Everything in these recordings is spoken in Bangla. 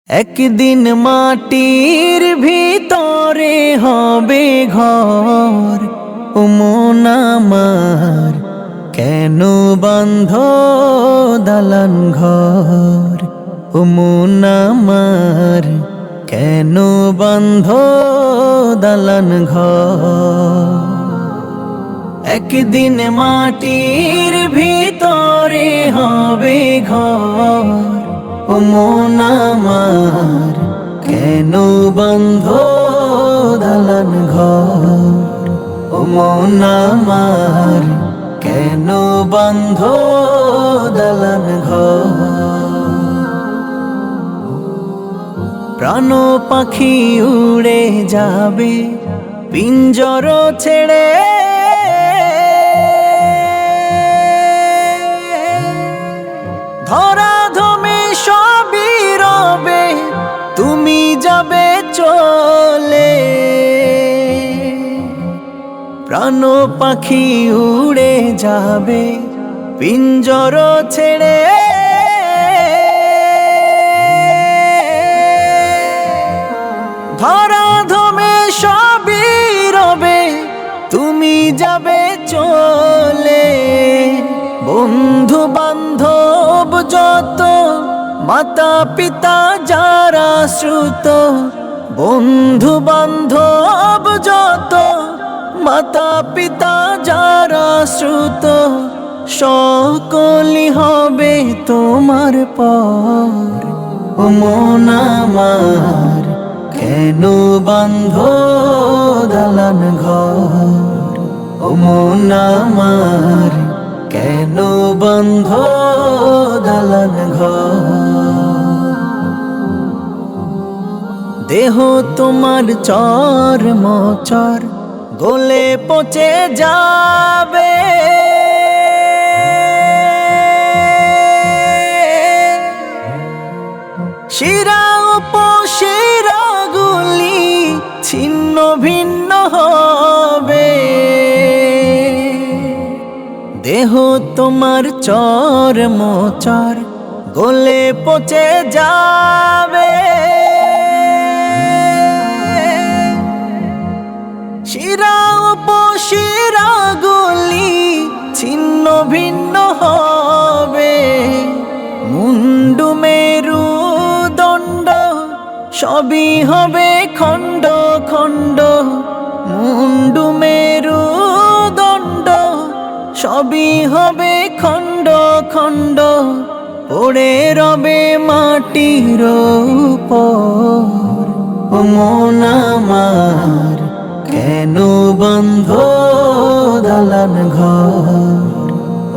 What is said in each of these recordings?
একদিন মাটির ভিতরে হবে ঘর, ও মন আমার কেন বাঁধ দালান ঘর, ও মন আমার কেন বাঁধ দালান ঘর। একদিন মাটির ভিতরে হবে ঘর, ও মন আমার কেন বাঁধ দালান ঘর, ও মন আমার কেন বাঁধ দালান ঘর। প্রাণ পাখি উড়ে যাবে পিঞ্জর ছেড়ে, ধরাধমে সবই রবে তুমি যাবে চলে। প্রাণ পাখি উড়ে যাবে পিঞ্জর ছেড়ে, ধরাধমে সবই রবে তুমি যাবে চলে। বন্ধু বান্ধব যত, মাতা পিতা যারা শ্রুত, বন্ধু বান্ধব যত, মাতা পিতা যারা শ্রুত, সকলই হবে তোমার পর, ও মন আমার কেন বাঁধ দালান ঘর, ও মন আমার কেন বাঁধ দালান ঘর। দেহ তোমার চর মোচর গলে পচে যাবে, শিরা উপশিরা গুলি ছিন্ন ভিন্ন হবে। দেহ তোমার চর মোচর গলে পচে যাবে, শিরা উপশিরা গুলি ছিন্ন ভিন্ন হবে। মুন্ডু মেরু দণ্ড সবই হবে খণ্ড খণ্ড, মুন্ডু মেরু দণ্ড সবই হবে খণ্ড খণ্ড। পড়ে রবে মাটির উপর, ও মন আমার কেন বাঁধ দালান ঘর,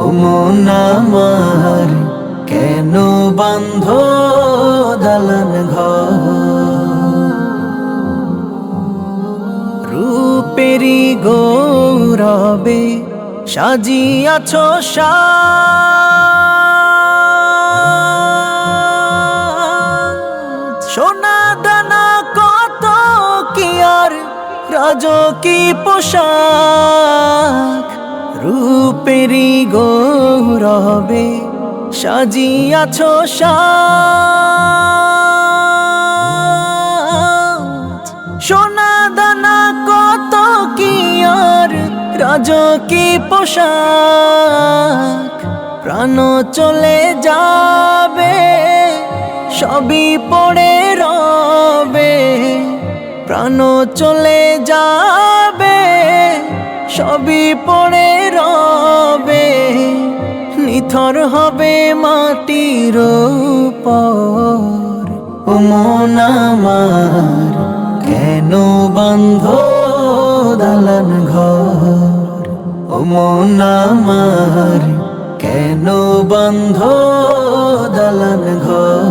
ও মন আমার কেন বাঁধ দালান ঘর। রূপেরি গৌরবে সাজিয়াছ সাজ, সোনা দানা কত কি আর রাজকী পোশাক। রূপেরি গৌরবে সাজিয়াছ সাজ, সোনা দানা কত কি আর রাজকী পোশাক। প্রাণ চলে যাবে সবই পড়ে রবে, প্রাণ চলে যাবে সবই পড়ে রবে। নিথর হবে মাটির উপর, ও মন আমার কেন বাঁধ দালান ঘর, ও মন আমার কেন বাঁধ দালান ঘর।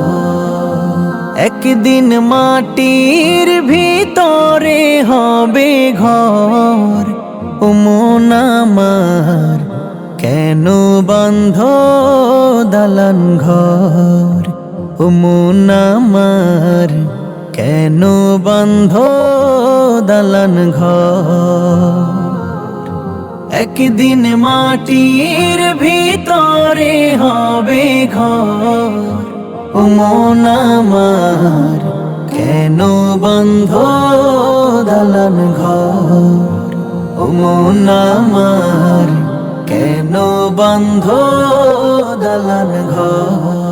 একদিন মাটির ভিতরে হবে ঘর, ও মন আমার কেন বাঁধ দালান ঘর, ও মন আমার কেন বাঁধ দালান ঘর। একদিন মাটির ভিতরে হবে ঘর, ও মন আমার কেন বন্ধ দালান ঘর, ও মন আমার কেন বন্ধ দালান ঘর।